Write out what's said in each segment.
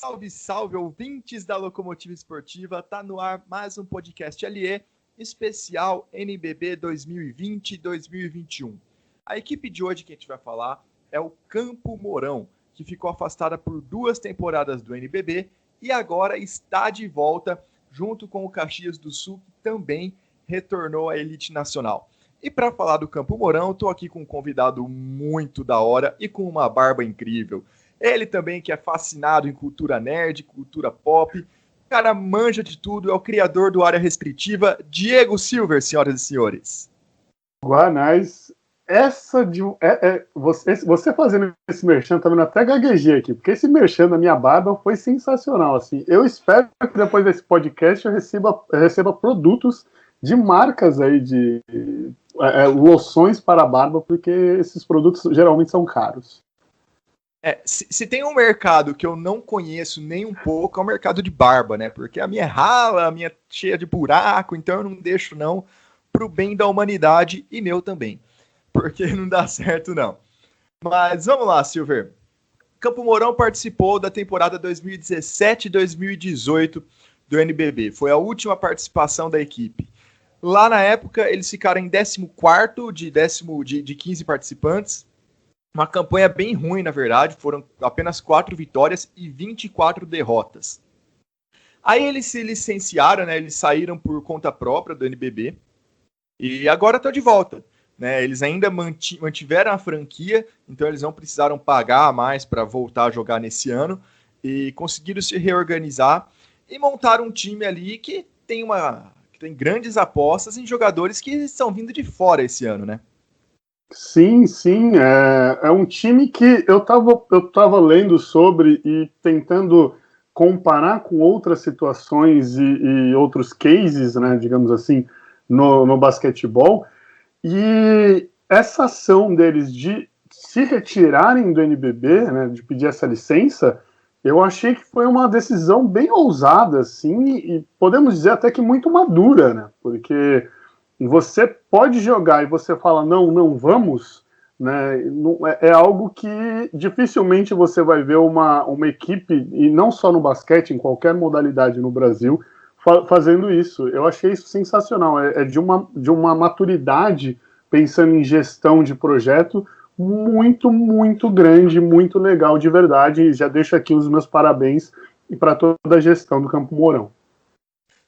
Salve, salve, ouvintes da Locomotiva Esportiva. Tá no ar mais um podcast LE especial NBB 2020-2021. A equipe de hoje que a gente vai falar é o Campo Mourão, que ficou afastada por 2 temporadas do NBB e agora está de volta junto com o Caxias do Sul, que também retornou à elite nacional. E para falar do Campo Mourão, estou aqui com um convidado muito da hora e com uma barba incrível. Ele também que é fascinado em cultura nerd, cultura pop. O cara manja de tudo, é o criador do Área Restritiva, Diego Silver, senhoras e senhores. Guanais, você fazendo esse merchan, também até gaguejei aqui, porque esse merchan da minha barba foi sensacional. Assim. Eu espero que depois desse podcast eu receba produtos de marcas aí de loções para a barba, porque esses produtos geralmente são caros. Se tem um mercado que eu não conheço nem um pouco, é o mercado de barba, né? Porque a minha é rala, a minha é cheia de buraco, então eu não deixo não, pro bem da humanidade e meu também, porque não dá certo não. Mas vamos lá, Silver. Campo Mourão participou da temporada 2017-2018 do NBB. Foi a última participação da equipe. Lá na época, eles ficaram em 14º de 15 participantes. Uma campanha bem ruim, na verdade. Foram apenas 4 vitórias e 24 derrotas. Aí eles se licenciaram, né? Eles saíram por conta própria do NBB. E agora estão de volta. Né? Eles ainda mantiveram a franquia, então eles não precisaram pagar mais para voltar a jogar nesse ano. E conseguiram se reorganizar e montar um time ali que tem grandes apostas em jogadores que estão vindo de fora esse ano, né? Sim, é um time que eu tava lendo sobre e tentando comparar com outras situações e outros cases, né, digamos assim, no basquetebol, e essa ação deles de se retirarem do NBB, né, de pedir essa licença, eu achei que foi uma decisão bem ousada, assim, e podemos dizer até que muito madura, né, porque você pode jogar e você fala não vamos, né? É algo que dificilmente você vai ver uma equipe, e não só no basquete, em qualquer modalidade no Brasil, fazendo isso. Eu achei isso sensacional. É de uma maturidade, pensando em gestão de projeto, muito, muito grande, muito legal de verdade. E já deixo aqui os meus parabéns para toda a gestão do Campo Mourão.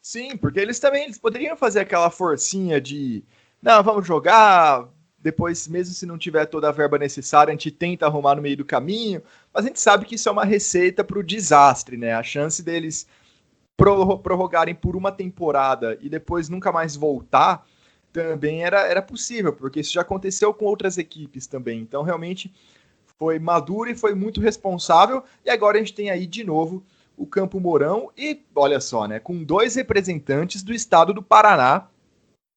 Sim, porque eles poderiam fazer aquela forcinha de não, vamos jogar, depois, mesmo se não tiver toda a verba necessária, a gente tenta arrumar no meio do caminho, mas a gente sabe que isso é uma receita para o desastre, né? A chance deles prorrogarem por uma temporada e depois nunca mais voltar também era possível, porque isso já aconteceu com outras equipes também. Então, realmente, foi maduro e foi muito responsável, e agora a gente tem aí de novo o Campo Mourão, e olha só, né, com 2 representantes do estado do Paraná,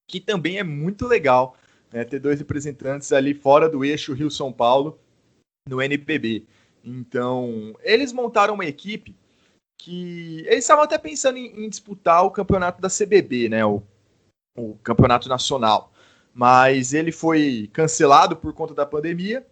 que também é muito legal, né, ter 2 representantes ali fora do eixo Rio-São Paulo no NBB. Então, eles montaram uma equipe que eles estavam até pensando em disputar o campeonato da CBB, né, o campeonato nacional, mas ele foi cancelado por conta da pandemia,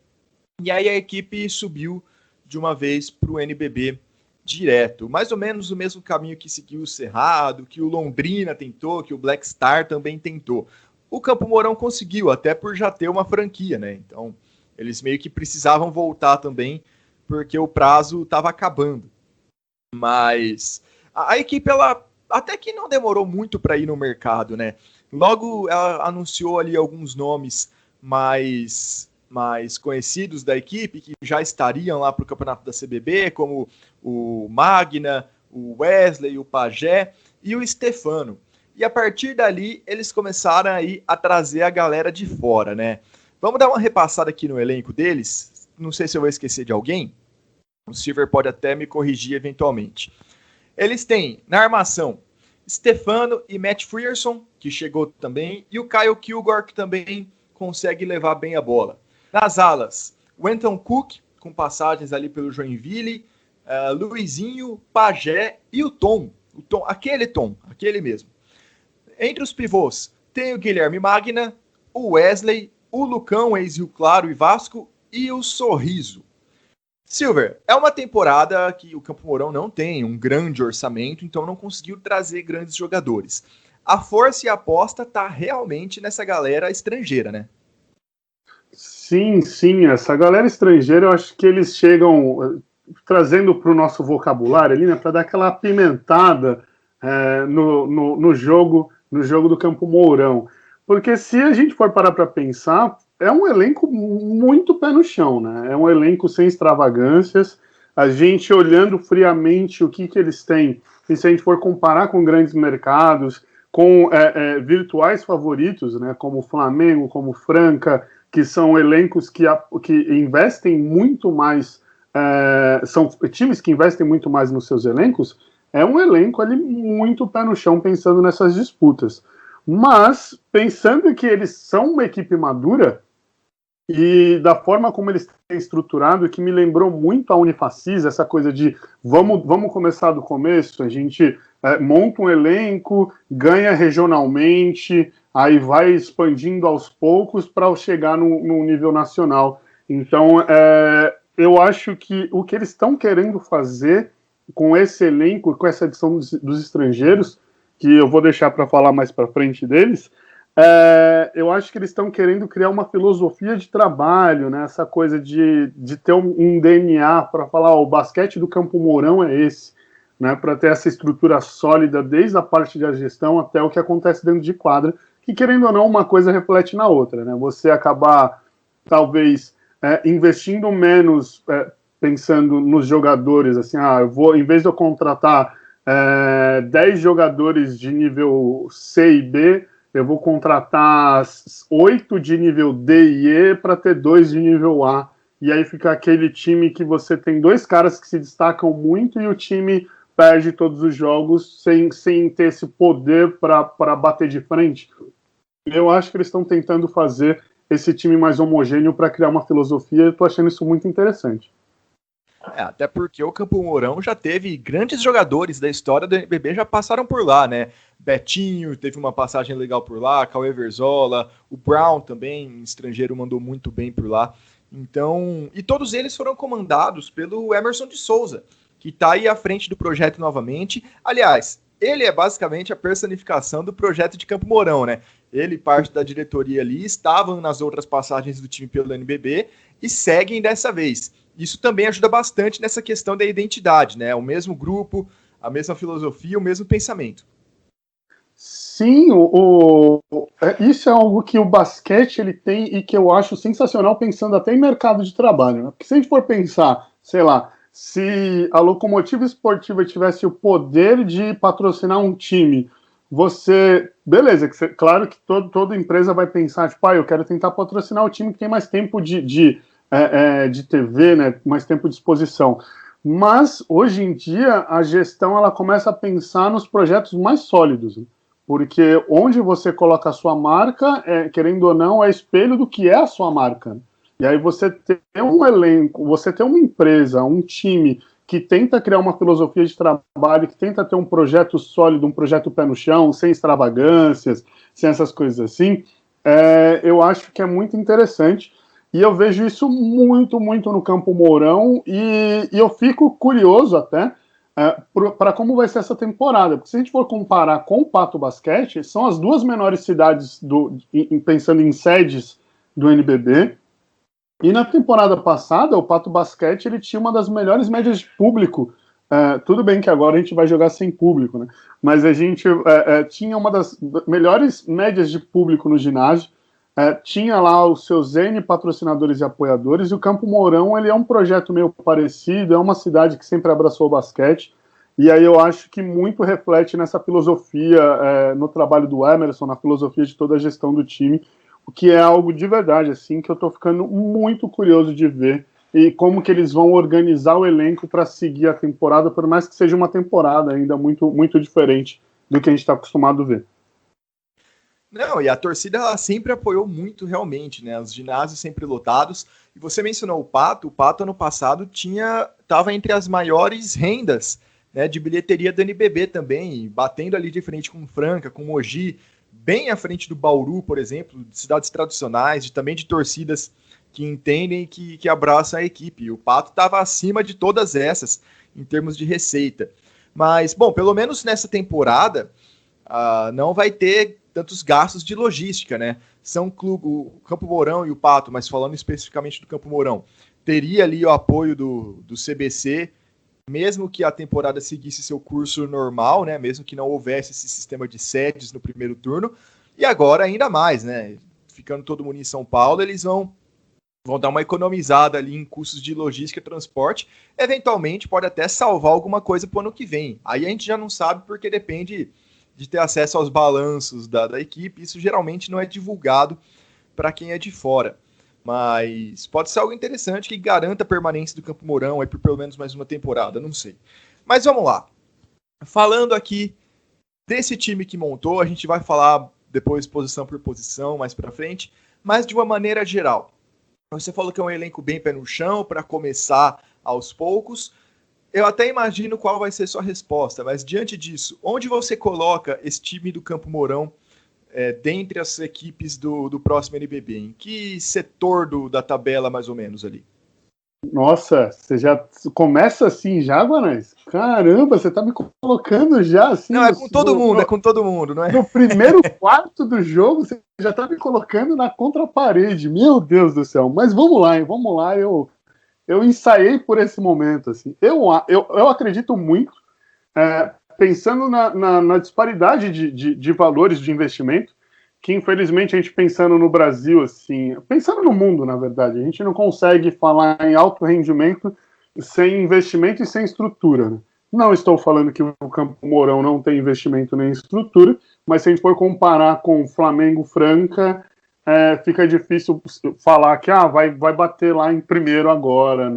e aí a equipe subiu de uma vez para o NBB direto. Mais ou menos o mesmo caminho que seguiu o Cerrado, que o Londrina tentou, que o Black Star também tentou. O Campo Mourão conseguiu, até por já ter uma franquia, né? Então, eles meio que precisavam voltar também, porque o prazo estava acabando. Mas a equipe, ela até que não demorou muito para ir no mercado, né? Logo, ela anunciou ali alguns nomes mais conhecidos da equipe, que já estariam lá para o campeonato da CBB, como o Magna, o Wesley, o Pajé e o Stefano. E a partir dali, eles começaram aí a trazer a galera de fora, né? Vamos dar uma repassada aqui no elenco deles. Não sei se eu vou esquecer de alguém. O Silver pode até me corrigir eventualmente. Eles têm, na armação, Stefano e Matt Frierson, que chegou também, e o Kyle Kilgore, que também consegue levar bem a bola. Nas alas, o Anton Cook, com passagens ali pelo Joinville, Luizinho, Pajé e o Tom, aquele mesmo. Entre os pivôs, tem o Guilherme Magna, o Wesley, o Lucão, ex-Rio Claro e Vasco, e o Sorriso. Silver, é uma temporada que o Campo Mourão não tem um grande orçamento, então não conseguiu trazer grandes jogadores. A força e a aposta tá realmente nessa galera estrangeira, né? Sim, sim, essa galera estrangeira, eu acho que eles chegam trazendo para o nosso vocabulário ali, né, para dar aquela apimentada no jogo do Campo Mourão. Porque se a gente for parar para pensar, é um elenco muito pé no chão, né? É um elenco sem extravagâncias. A gente olhando friamente o que eles têm, e se a gente for comparar com grandes mercados, com virtuais favoritos, né, como o Flamengo, como o Franca, que são elencos que investem muito mais, são times que investem muito mais nos seus elencos, é um elenco ali muito pé no chão pensando nessas disputas. Mas, pensando que eles são uma equipe madura, e da forma como eles têm estruturado, que me lembrou muito a Unifacis, essa coisa de vamos começar do começo, a gente monta um elenco, ganha regionalmente, aí vai expandindo aos poucos para chegar no nível nacional. Então, eu acho que o que eles estão querendo fazer com esse elenco, com essa edição dos estrangeiros, que eu vou deixar para falar mais para frente deles, eu acho que eles estão querendo criar uma filosofia de trabalho, né? Essa coisa de ter um DNA para falar, o basquete do Campo Mourão é esse, né? Para ter essa estrutura sólida desde a parte da gestão até o que acontece dentro de quadra, que querendo ou não, uma coisa reflete na outra, né? Você acabar, talvez, investindo menos, pensando nos jogadores, assim, em vez de eu contratar 10 jogadores de nível C e B, eu vou contratar 8 de nível D e E para ter 2 de nível A. E aí fica aquele time que você tem 2 caras que se destacam muito e o time perde todos os jogos sem ter esse poder para bater de frente. Eu acho que eles estão tentando fazer esse time mais homogêneo para criar uma filosofia. Eu estou achando isso muito interessante. Até porque o Campo Mourão já teve grandes jogadores da história do NBB já passaram por lá, né? Betinho teve uma passagem legal por lá, Cauê Verzola, o Brown também, estrangeiro, mandou muito bem por lá. Então, e todos eles foram comandados pelo Emerson de Souza, que está aí à frente do projeto novamente. Aliás, ele é basicamente a personificação do projeto de Campo Mourão, né? Ele, parte da diretoria ali, estavam nas outras passagens do time pelo NBB e seguem dessa vez. Isso também ajuda bastante nessa questão da identidade, né? O mesmo grupo, a mesma filosofia, o mesmo pensamento. Sim, isso é algo que o basquete ele tem e que eu acho sensacional pensando até em mercado de trabalho, né? Porque se a gente for pensar, sei lá, se a Locomotiva Esportiva tivesse o poder de patrocinar um time, beleza, claro que toda empresa vai pensar, tipo, eu quero tentar patrocinar o time que tem mais tempo de TV, né, mais tempo de exposição. Mas, hoje em dia, a gestão ela começa a pensar nos projetos mais sólidos, né? Porque onde você coloca a sua marca, querendo ou não, é espelho do que é a sua marca. E aí você tem um elenco, você tem uma empresa, um time que tenta criar uma filosofia de trabalho, que tenta ter um projeto sólido, um projeto pé no chão, sem extravagâncias, sem essas coisas assim, eu acho que é muito interessante. E eu vejo isso muito, muito no Campo Mourão e eu fico curioso até para como vai ser essa temporada. Porque se a gente for comparar com o Pato Basquete, são as duas menores cidades, pensando em sedes do NBB. E na temporada passada, o Pato Basquete ele tinha uma das melhores médias de público. Tudo bem que agora a gente vai jogar sem público, né? Mas a gente tinha uma das melhores médias de público no ginásio. Tinha lá os seus N patrocinadores e apoiadores, e o Campo Mourão ele é um projeto meio parecido, é uma cidade que sempre abraçou o basquete, e aí eu acho que muito reflete nessa filosofia, no trabalho do Emerson, na filosofia de toda a gestão do time, o que é algo de verdade, assim, que eu estou ficando muito curioso de ver, e como que eles vão organizar o elenco para seguir a temporada, por mais que seja uma temporada ainda muito, muito diferente do que a gente está acostumado a ver. Não, e a torcida ela sempre apoiou muito realmente, né? Os ginásios sempre lotados. E você mencionou o Pato ano passado estava entre as maiores rendas, né, de bilheteria do NBB também, batendo ali de frente com Franca, com Mogi, bem à frente do Bauru, por exemplo, de cidades tradicionais, também de torcidas que entendem que abraçam a equipe. E o Pato estava acima de todas essas em termos de receita. Mas, bom, pelo menos nessa temporada não vai ter tantos gastos de logística, né? O Campo Mourão e o Pato, mas falando especificamente do Campo Mourão, teria ali o apoio do CBC, mesmo que a temporada seguisse seu curso normal, né? Mesmo que não houvesse esse sistema de sedes no primeiro turno. E agora ainda mais, né? Ficando todo mundo em São Paulo, eles vão dar uma economizada ali em custos de logística e transporte. Eventualmente pode até salvar alguma coisa para o ano que vem. Aí a gente já não sabe porque depende de ter acesso aos balanços da equipe. Isso geralmente não é divulgado para quem é de fora. Mas pode ser algo interessante que garanta a permanência do Campo Mourão aí por pelo menos mais uma temporada, não sei. Mas vamos lá. Falando aqui desse time que montou, a gente vai falar depois posição por posição, mais para frente, mas de uma maneira geral. Você falou que é um elenco bem pé no chão para começar aos poucos. Eu até imagino qual vai ser sua resposta, mas diante disso, onde você coloca esse time do Campo Mourão dentre as equipes do próximo NBB? Em que setor da tabela, mais ou menos, ali? Nossa, você já começa assim já, Guanais? Caramba, você tá me colocando já assim... Não, é com todo mundo, não é? No primeiro quarto do jogo, você já tá me colocando na contraparede. Meu Deus do céu. Mas vamos lá, hein? Vamos lá. Eu ensaiei por esse momento, assim. Eu acredito muito, pensando na disparidade de valores de investimento, que infelizmente a gente pensando no Brasil, assim, pensando no mundo, na verdade, a gente não consegue falar em alto rendimento sem investimento e sem estrutura, né? Não estou falando que o Campo Mourão não tem investimento nem estrutura, mas se a gente for comparar com o Flamengo Franca, fica difícil falar que vai bater lá em primeiro agora,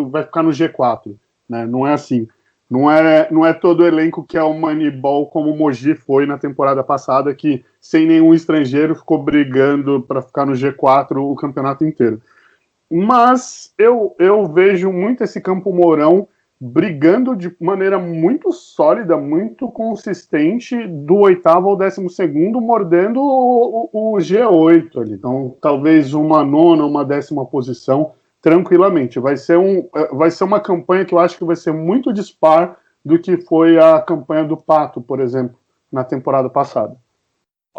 vai ficar no G4, né? Não é assim. Não é todo elenco que é o Moneyball como o Mogi foi na temporada passada, que sem nenhum estrangeiro ficou brigando para ficar no G4 o campeonato inteiro. Mas eu vejo muito esse Campo Mourão brigando de maneira muito sólida, muito consistente, do 8º ao 12º, mordendo o G8 ali. Então, talvez uma 9ª, uma 10ª posição, tranquilamente. Vai ser uma campanha que eu acho que vai ser muito dispar do que foi a campanha do Pato, por exemplo, na temporada passada.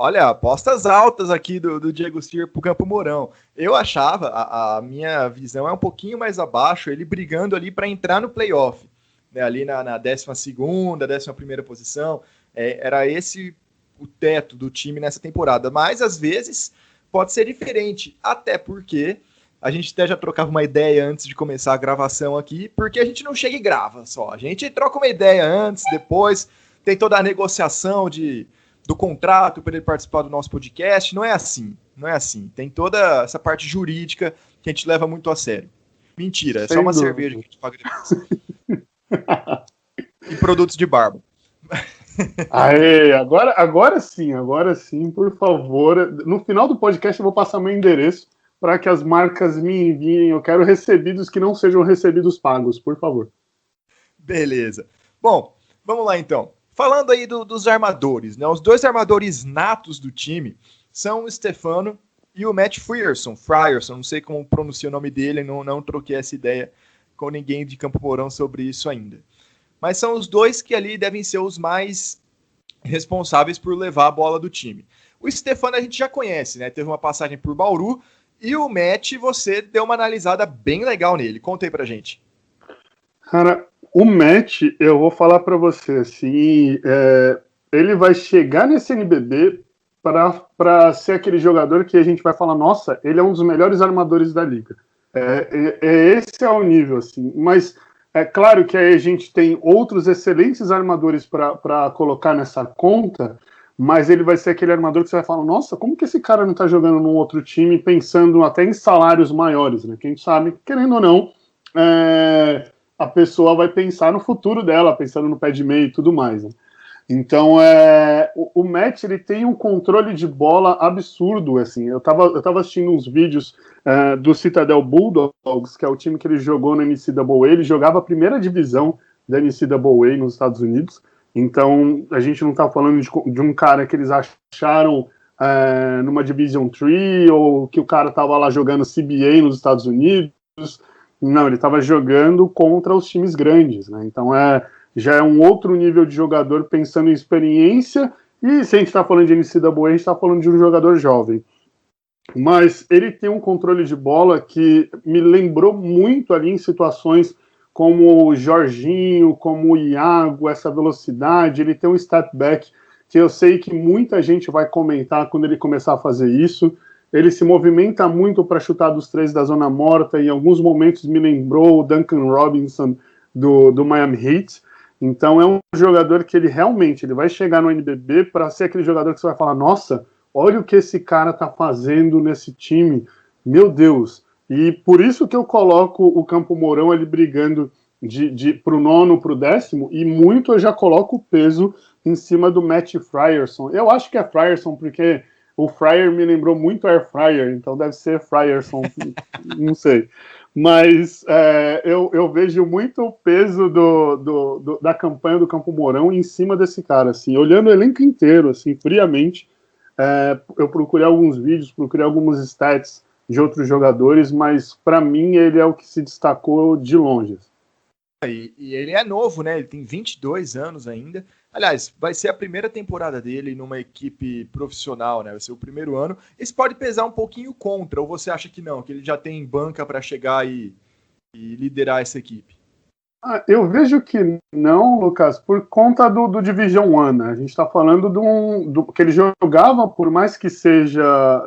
Olha, apostas altas aqui do Diego Stier pro Campo Mourão. Eu achava, a minha visão é um pouquinho mais abaixo, ele brigando ali para entrar no playoff, né, ali na 12ª, 11ª posição. Era esse o teto do time nessa temporada. Mas, às vezes, pode ser diferente, até porque a gente até já trocava uma ideia antes de começar a gravação aqui, porque a gente não chega e grava só. A gente troca uma ideia antes, depois tem toda a negociação do contrato para ele participar do nosso podcast. Não é assim. Tem toda essa parte jurídica que a gente leva muito a sério. Mentira, é só uma cerveja que a gente paga depois. E produtos de barba. Aê, agora sim, por favor. No final do podcast eu vou passar meu endereço para que as marcas me enviem. Eu quero recebidos que não sejam recebidos pagos, por favor. Beleza. Bom, vamos lá então. Falando aí dos armadores, né? Os dois armadores natos do time são o Stefano e o Matt Frierson, não sei como pronuncia o nome dele, não troquei essa ideia com ninguém de Campo Mourão sobre isso ainda. Mas são os dois que ali devem ser os mais responsáveis por levar a bola do time. O Stefano a gente já conhece, né? Teve uma passagem por Bauru, e o Matt, você deu uma analisada bem legal nele. Conta aí pra gente. Cara, o Matt, eu vou falar para você, assim, ele vai chegar nesse NBB para ser aquele jogador que a gente vai falar, nossa, ele é um dos melhores armadores da liga. Esse é o nível, assim. Mas é claro que aí a gente tem outros excelentes armadores para colocar nessa conta, mas ele vai ser aquele armador que você vai falar, nossa, como que esse cara não tá jogando num outro time, pensando até em salários maiores, né? Quem sabe, querendo ou não, a pessoa vai pensar no futuro dela, pensando no pé de meio e tudo mais, né? Então, o Matt, ele tem um controle de bola absurdo, assim. Eu tava assistindo uns vídeos do Citadel Bulldogs, que é o time que ele jogou na NCAA. Ele jogava a primeira divisão da NCAA nos Estados Unidos. Então, a gente não tá falando de um cara que eles acharam numa Division 3, ou que o cara estava lá jogando CBA nos Estados Unidos. Não, ele estava jogando contra os times grandes, né? Então já é um outro nível de jogador pensando em experiência, e se a gente está falando de NCAA, a gente está falando de um jogador jovem. Mas ele tem um controle de bola que me lembrou muito ali em situações como o Jorginho, como o Iago, essa velocidade. Ele tem um step back que eu sei que muita gente vai comentar quando ele começar a fazer isso. Ele se movimenta muito para chutar dos 3 da zona morta, e em alguns momentos me lembrou o Duncan Robinson do Miami Heat. Então é um jogador que ele realmente vai chegar no NBB para ser aquele jogador que você vai falar, nossa, olha o que esse cara tá fazendo nesse time, meu Deus. E por isso que eu coloco o Campo Mourão ali brigando pro 9º, pro 10º, e muito eu já coloco o peso em cima do Matt Frierson. Eu acho que é Frierson, porque o Fryer me lembrou muito Air Fryer, então deve ser Frierson, não sei. Mas eu vejo muito o peso da campanha do Campo Mourão em cima desse cara, assim, olhando o elenco inteiro, assim, friamente. Eu procurei alguns vídeos, procurei alguns stats de outros jogadores, mas para mim ele é o que se destacou de longe. E ele é novo, né? Ele tem 22 anos ainda. Aliás, vai ser a primeira temporada dele numa equipe profissional, né? Vai ser o primeiro ano. Isso pode pesar um pouquinho contra, ou você acha que não? Que ele já tem banca para chegar e liderar essa equipe? Eu vejo que não, Lucas, por conta do Division 1, né? A gente está falando que ele jogava, por mais que seja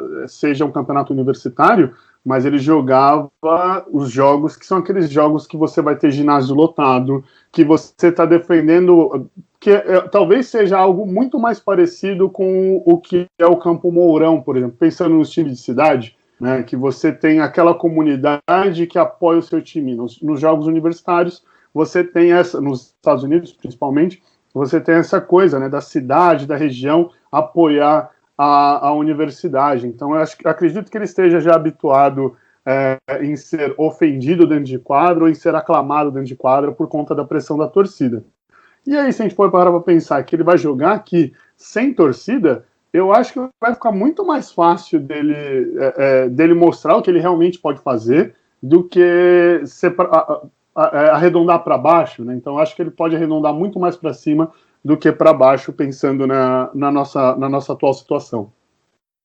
um campeonato universitário, mas ele jogava os jogos que são aqueles jogos que você vai ter ginásio lotado, que você está defendendo, que talvez seja algo muito mais parecido com o que é o Campo Mourão, por exemplo, pensando nos times de cidade, né? Que você tem aquela comunidade que apoia o seu time. Nos jogos universitários, você tem nos Estados Unidos principalmente, você tem essa coisa, né, da cidade, da região apoiar a universidade. Então eu acredito que ele esteja já habituado em ser ofendido dentro de quadra ou em ser aclamado dentro de quadra por conta da pressão da torcida. E aí, se a gente for parar para pensar que ele vai jogar aqui sem torcida, eu acho que vai ficar muito mais fácil dele mostrar o que ele realmente pode fazer do que arredondar para baixo, né? Então acho que ele pode arredondar muito mais para cima do que para baixo, pensando na nossa atual situação.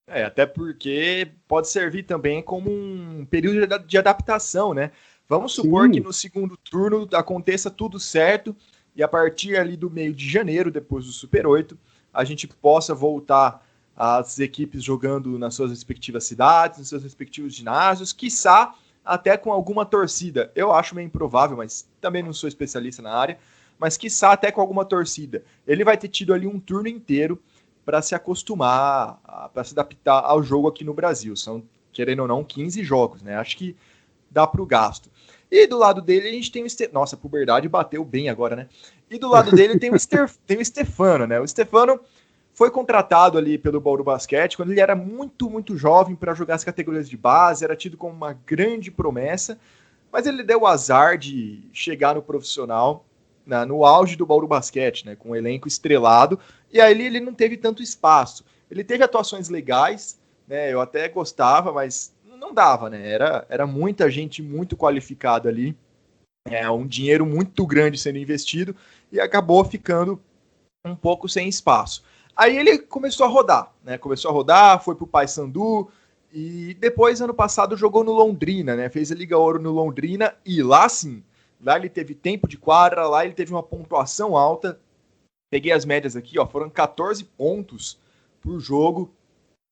Até porque pode servir também como um período de adaptação, né? Vamos supor que no segundo turno aconteça tudo certo e a partir ali do meio de janeiro, depois do Super 8, a gente possa voltar às equipes jogando nas suas respectivas cidades, nos seus respectivos ginásios, quiçá até com alguma torcida. Eu acho meio improvável, mas também não sou especialista na área, mas quiçá até com alguma torcida. Ele vai ter tido ali um turno inteiro para se acostumar, para se adaptar ao jogo aqui no Brasil. São, querendo ou não, 15 jogos, né? Acho que dá para o gasto. E do lado dele a gente tem o Nossa, a puberdade bateu bem agora, né? E do lado dele tem o Stefano, né? O Stefano foi contratado ali pelo Bauru Basquete quando ele era muito, muito jovem para jogar as categorias de base, era tido como uma grande promessa, mas ele deu o azar de chegar no profissional no auge do Bauru Basquete, né, com um elenco estrelado, e aí ele não teve tanto espaço. Ele teve atuações legais, né, eu até gostava, mas não dava, né, era muita gente muito qualificada ali, um dinheiro muito grande sendo investido, e acabou ficando um pouco sem espaço. Aí ele começou a rodar, né, foi pro Paysandu, e depois, ano passado, jogou no Londrina, né, fez a Liga Ouro no Londrina, e lá sim, lá ele teve tempo de quadra, lá ele teve uma pontuação alta. Peguei as médias aqui, ó, foram 14 pontos por jogo,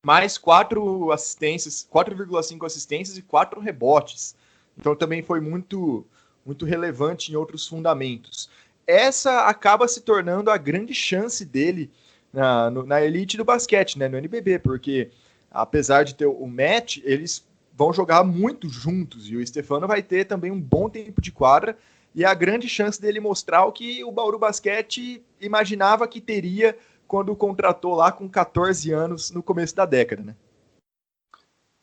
mais 4 assistências, 4,5 assistências e 4 rebotes. Então também foi muito, muito relevante em outros fundamentos. Essa acaba se tornando a grande chance dele na elite do basquete, né, no NBB, porque apesar de ter o match, eles vão jogar muito juntos, e o Stefano vai ter também um bom tempo de quadra, e a grande chance dele mostrar o que o Bauru Basquete imaginava que teria quando contratou lá com 14 anos no começo da década, né?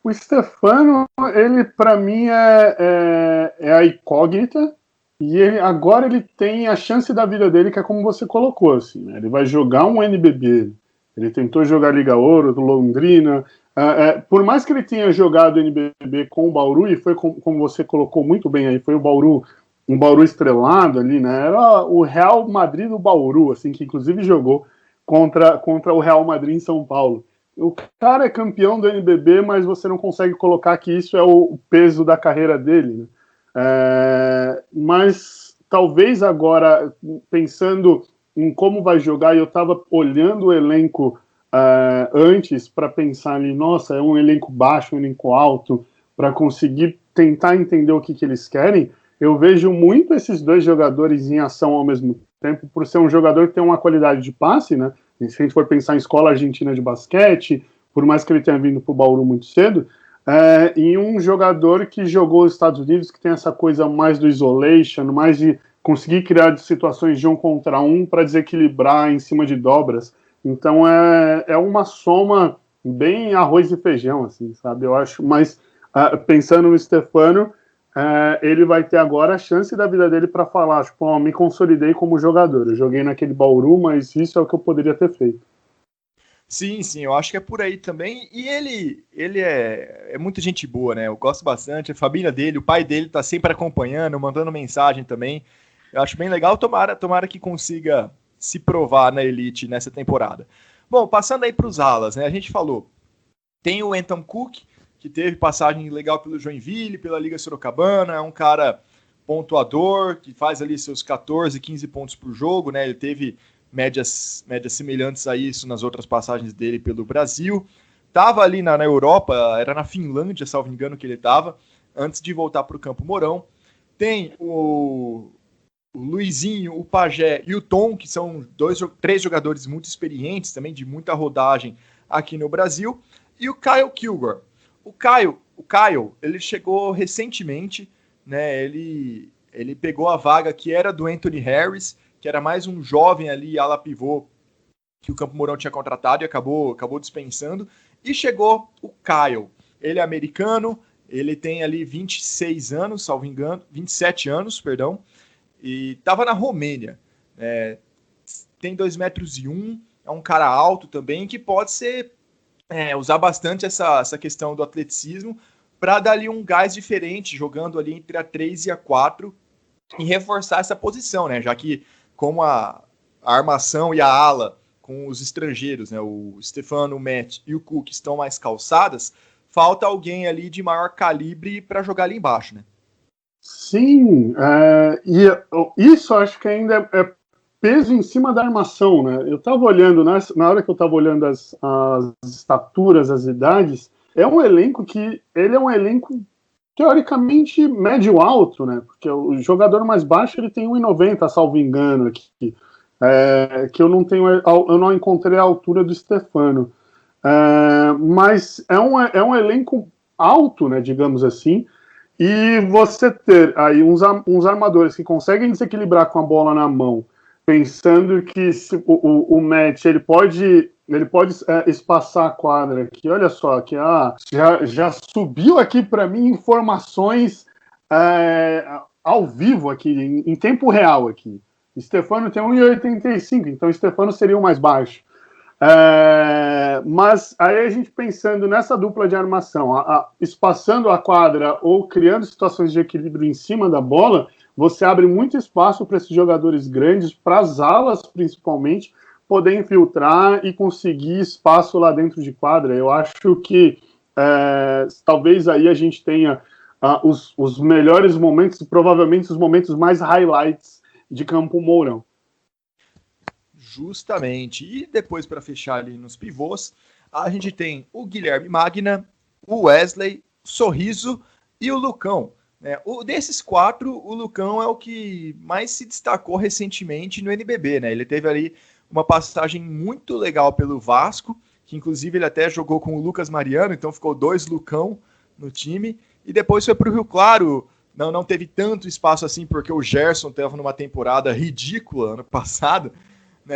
O Stefano, ele para mim é a incógnita, e agora ele tem a chance da vida dele, que é como você colocou, assim, né? Ele vai jogar um NBB, Ele tentou jogar Liga Ouro, do Londrina. Por mais que ele tenha jogado NBB com o Bauru, e foi como você colocou muito bem aí, foi um Bauru estrelado ali, né? Era o Real Madrid do Bauru, assim, que inclusive jogou contra o Real Madrid em São Paulo. O cara é campeão do NBB, mas você não consegue colocar que isso é o peso da carreira dele, né? Mas talvez agora, pensando em como vai jogar, e eu estava olhando o elenco antes para pensar ali, nossa, é um elenco baixo, um elenco alto, para conseguir tentar entender o que eles querem. Eu vejo muito esses dois jogadores em ação ao mesmo tempo, por ser um jogador que tem uma qualidade de passe, né? Se a gente for pensar em escola argentina de basquete, por mais que ele tenha vindo para o Bauru muito cedo, e um jogador que jogou nos Estados Unidos, que tem essa coisa mais do isolation, mais de conseguir criar situações de 1 contra 1 para desequilibrar em cima de dobras. Então é uma soma bem arroz e feijão, assim, sabe? Eu acho, mas pensando no Stefano, ele vai ter agora a chance da vida dele para falar, tipo, me consolidei como jogador, eu joguei naquele Bauru, mas isso é o que eu poderia ter feito. Sim, eu acho que é por aí também. E ele é muita gente boa, né? Eu gosto bastante. A família dele, o pai dele tá sempre acompanhando, mandando mensagem também. Eu acho bem legal. Tomara que consiga se provar na elite nessa temporada. Bom, passando aí para os alas, né? A gente falou. Tem o Anton Cook, que teve passagem legal pelo Joinville, pela Liga Sorocabana. É um cara pontuador, que faz ali seus 14, 15 pontos por jogo, né? Ele teve médias semelhantes a isso nas outras passagens dele pelo Brasil. Tava ali na Europa, era na Finlândia, salvo engano, que ele estava, antes de voltar para o Campo Mourão. Tem o Luizinho, o Pajé e o Tom, que são 3 jogadores muito experientes, também de muita rodagem aqui no Brasil. E o Kyle Kilgore. O Kyle, ele chegou recentemente, né? Ele pegou a vaga que era do Anthony Harris, que era mais um jovem ali, ala pivô, que o Campo Mourão tinha contratado e acabou dispensando. E chegou o Kyle. Ele é americano, ele tem ali 26 anos, salvo engano, 27 anos, perdão, e estava na Romênia. Tem 2,1 metros, é um cara alto também, que pode usar bastante essa questão do atleticismo para dar ali um gás diferente, jogando ali entre a 3 e a 4 e reforçar essa posição, né? Já que como a armação e a ala com os estrangeiros, né? O Stefano, o Matt e o Cook estão mais calçadas, falta alguém ali de maior calibre para jogar ali embaixo, né? Sim, e isso acho que ainda é peso em cima da armação, né? Eu estava olhando, na hora que eu estava olhando as estaturas, as idades, é um elenco ele é um elenco teoricamente médio-alto, né? Porque o jogador mais baixo ele tem 1,90, salvo engano, aqui. Que eu não encontrei a altura do Stefano. Mas é um elenco alto, né? Digamos assim. E você ter aí uns armadores que conseguem desequilibrar com a bola na mão, pensando que o Matt ele pode espaçar a quadra aqui. Olha só, que já subiu aqui para mim informações ao vivo aqui, em tempo real aqui. Stefano tem 1,85, então Stefano seria o mais baixo. Mas aí a gente pensando nessa dupla de armação, espaçando a quadra ou criando situações de equilíbrio em cima da bola, você abre muito espaço para esses jogadores grandes, para as alas principalmente, poder infiltrar e conseguir espaço lá dentro de quadra. Eu acho que talvez aí a gente tenha os melhores momentos, provavelmente os momentos mais highlights de Campo Mourão. Justamente. E depois, para fechar ali nos pivôs, a gente tem o Guilherme Magna, o Wesley, o Sorriso e o Lucão. Desses 4, o Lucão é o que mais se destacou recentemente no NBB. Né? Ele teve ali uma passagem muito legal pelo Vasco, que inclusive ele até jogou com o Lucas Mariano, então ficou 2 Lucão no time. E depois foi para o Rio Claro. Não teve tanto espaço assim, porque o Gerson estava numa temporada ridícula ano passado.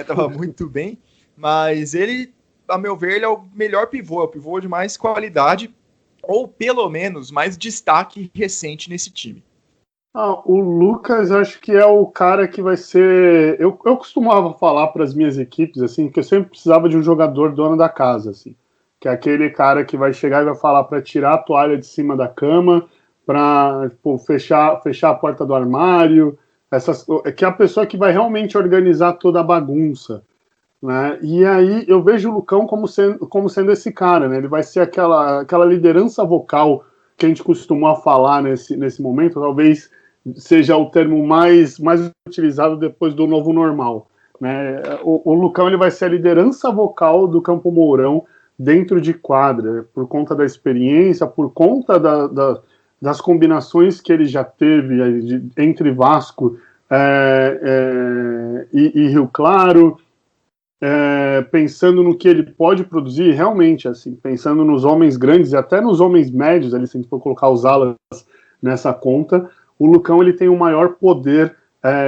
Tava muito bem, mas ele, a meu ver, ele é o melhor pivô, é o pivô de mais qualidade, ou pelo menos mais destaque recente nesse time. O Lucas, acho que é o cara que vai ser. Eu costumava falar para as minhas equipes assim que eu sempre precisava de um jogador dono da casa, assim, que é aquele cara que vai chegar e vai falar para tirar a toalha de cima da cama, para fechar a porta do armário, que é a pessoa que vai realmente organizar toda a bagunça, né? E aí eu vejo o Lucão como sendo esse cara, né? Ele vai ser aquela liderança vocal que a gente costuma falar nesse momento, talvez seja o termo mais utilizado depois do novo normal, né? O Lucão ele vai ser a liderança vocal do Campo Mourão dentro de quadra, por conta da experiência, por conta das combinações que ele já teve entre Vasco e Rio Claro, pensando no que ele pode produzir, realmente, assim, pensando nos homens grandes e até nos homens médios, ali, se a gente for colocar os alas nessa conta, o Lucão ele tem o maior poder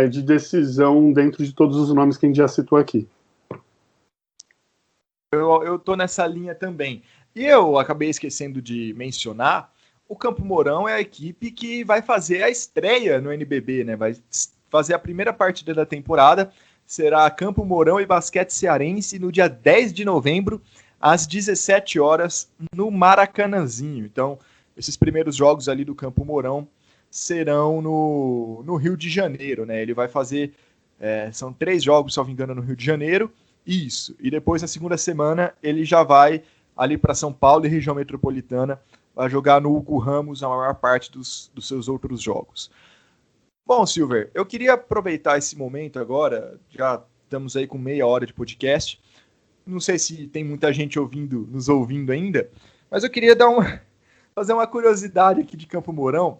de decisão dentro de todos os nomes que a gente já citou aqui. Eu tô nessa linha também. E eu acabei esquecendo de mencionar, o Campo Mourão é a equipe que vai fazer a estreia no NBB, né? Vai fazer a primeira partida da temporada, será Campo Mourão e Basquete Cearense no dia 10 de novembro, às 17 horas, no Maracanãzinho. Então, esses primeiros jogos ali do Campo Mourão serão no Rio de Janeiro, né? Ele vai fazer, são 3 jogos, se não me engano, no Rio de Janeiro, isso. E depois, na segunda semana, ele já vai ali para São Paulo e região metropolitana, vai jogar no Hugo Ramos a maior parte dos seus outros jogos. Bom, Silver, eu queria aproveitar esse momento agora, já estamos aí com meia hora de podcast, não sei se tem muita gente nos ouvindo ainda, mas eu queria fazer uma curiosidade aqui de Campo Mourão,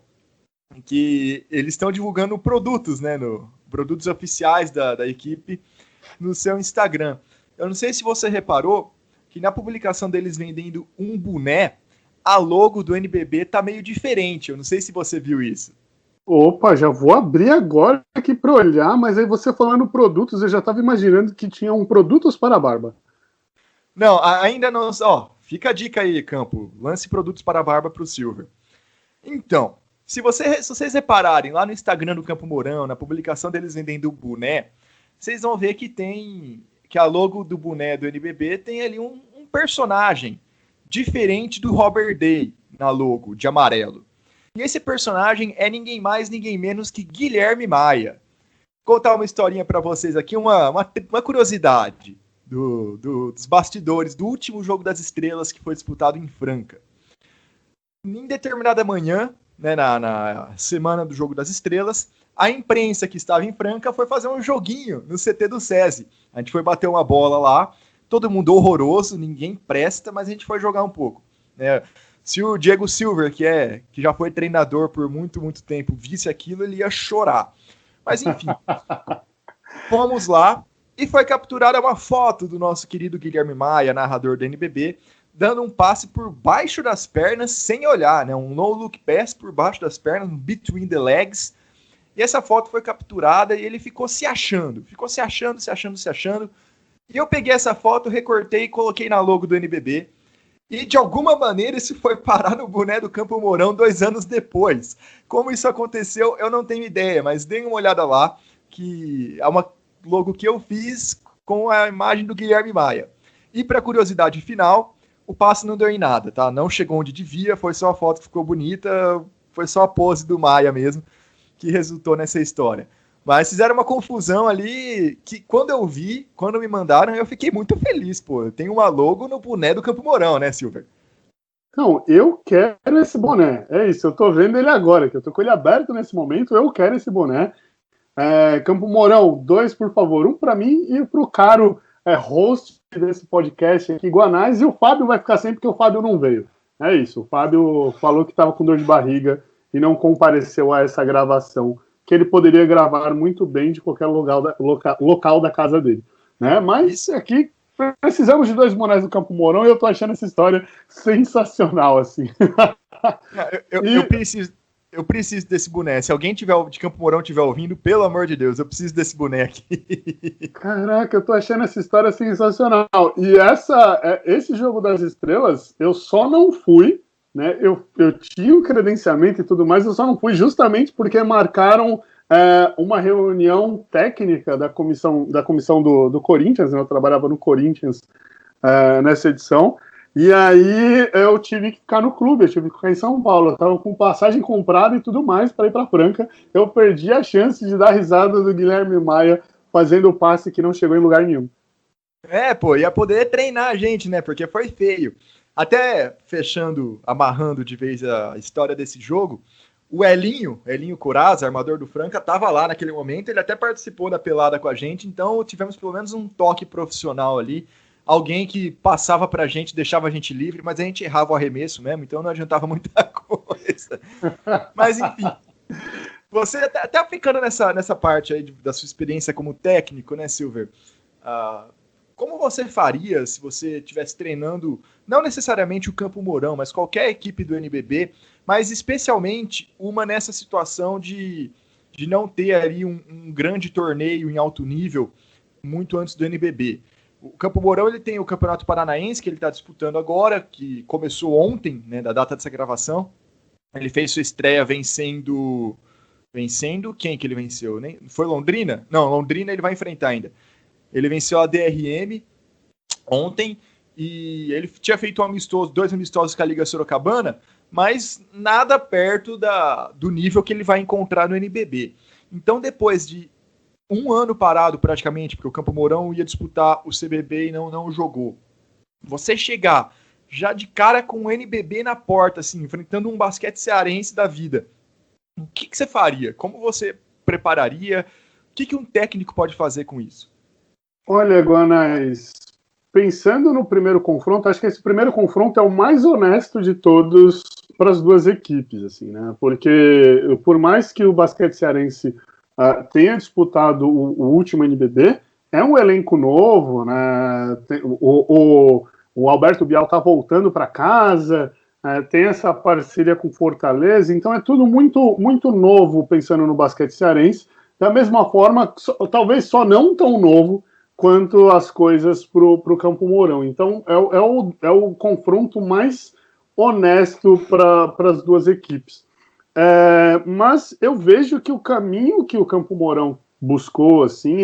que eles estão divulgando produtos, né, produtos oficiais da equipe no seu Instagram. Eu não sei se você reparou que na publicação deles vendendo um boné, a logo do NBB tá meio diferente, eu não sei se você viu isso. Opa, já vou abrir agora aqui para olhar, mas aí você falando produtos, eu já estava imaginando que tinham produtos para a barba. Não, ainda não. Ó, fica a dica aí, Campo. Lance produtos para a barba para o Silver. Então, se vocês repararem lá no Instagram do Campo Mourão, na publicação deles vendendo o boné, vocês vão ver que a logo do boné do NBB tem ali um personagem diferente do Robert Day na logo, de amarelo. E esse personagem é ninguém mais, ninguém menos que Guilherme Maia. Vou contar uma historinha para vocês aqui, uma curiosidade dos bastidores do último Jogo das Estrelas que foi disputado em Franca. Em determinada manhã, né, na semana do Jogo das Estrelas, a imprensa que estava em Franca foi fazer um joguinho no CT do SESI. A gente foi bater uma bola lá, todo mundo horroroso, ninguém presta, mas a gente foi jogar um pouco, né? Se o Diego Silver, que já foi treinador por muito, muito tempo, visse aquilo, ele ia chorar. Mas enfim, fomos lá e foi capturada uma foto do nosso querido Guilherme Maia, narrador do NBB, dando um passe por baixo das pernas, sem olhar, né? Um no-look pass por baixo das pernas, um between the legs. E essa foto foi capturada e ele ficou se achando. E eu peguei essa foto, recortei e coloquei na logo do NBB. E de alguma maneira isso foi parar no boné do Campo Mourão 2 anos depois. Como isso aconteceu, eu não tenho ideia, mas deem uma olhada lá, que é uma logo que eu fiz com a imagem do Guilherme Maia. E para curiosidade final, o passe não deu em nada, tá? Não chegou onde devia, foi só a foto que ficou bonita, foi só a pose do Maia mesmo que resultou nessa história. Mas fizeram uma confusão ali que quando me mandaram, eu fiquei muito feliz, pô. Tem uma logo no boné do Campo Mourão, né, Silver? Não, eu quero esse boné. É isso, eu tô vendo ele agora, que eu tô com ele aberto nesse momento, eu quero esse boné. Campo Mourão, 2, por favor. Um para mim e pro caro host desse podcast aqui, Guanais. E o Fábio vai ficar sem porque o Fábio não veio. É isso, o Fábio falou que tava com dor de barriga e não compareceu a essa gravação, que ele poderia gravar muito bem de qualquer local da casa dele, né? Mas aqui precisamos de 2 bonés do Campo Mourão e eu tô achando essa história sensacional, assim. Eu preciso desse boné. Se alguém de Campo Mourão estiver ouvindo, pelo amor de Deus, eu preciso desse boné aqui. Caraca, eu tô achando essa história sensacional. E esse Jogo das Estrelas, eu só não fui, né? Eu tinha o credenciamento e tudo mais, eu só não fui justamente porque marcaram uma reunião técnica da comissão do Corinthians, né? Eu trabalhava no Corinthians nessa edição, e aí eu tive que ficar no clube, eu tive que ficar em São Paulo, eu estava com passagem comprada e tudo mais para ir para Franca, eu perdi a chance de dar risada do Guilherme Maia fazendo o passe que não chegou em lugar nenhum. Pô, ia poder treinar a gente, né? Porque foi feio. Até fechando, amarrando de vez a história desse jogo, o Elinho Corazza, armador do Franca, estava lá naquele momento, ele até participou da pelada com a gente, então tivemos pelo menos um toque profissional ali, alguém que passava pra gente, deixava a gente livre, mas a gente errava o arremesso mesmo, então não adiantava muita coisa. Mas enfim, você até ficando nessa parte aí da sua experiência como técnico, né, Silver? Como você faria se você estivesse treinando, não necessariamente o Campo Mourão, mas qualquer equipe do NBB, mas especialmente uma nessa situação de não ter ali um grande torneio em alto nível muito antes do NBB? O Campo Mourão ele tem o Campeonato Paranaense, que ele está disputando agora, que começou ontem, né, da data dessa gravação. Ele fez sua estreia vencendo quem que ele venceu? Foi Londrina? Não, Londrina ele vai enfrentar ainda. Ele venceu a DRM ontem e ele tinha feito dois amistosos com a Liga Sorocabana, mas nada perto do nível que ele vai encontrar no NBB. Então, depois de um ano parado praticamente, porque o Campo Mourão ia disputar o CBB e não jogou, você chegar já de cara com o NBB na porta, assim, enfrentando um basquete cearense da vida, o que você faria? Como você prepararia? O que um técnico pode fazer com isso? Olha, Guanais, pensando no primeiro confronto, acho que esse primeiro confronto é o mais honesto de todos para as duas equipes, assim, né? Porque por mais que o basquete cearense tenha disputado o último NBB, é um elenco novo, né? O Alberto Bial está voltando para casa, tem essa parceria com Fortaleza, então é tudo muito, muito novo pensando no basquete cearense. Da mesma forma, talvez só não tão novo quanto as coisas para o Campo Mourão. Então, é o confronto mais honesto para as duas equipes. Mas eu vejo que o caminho que o Campo Mourão buscou assim,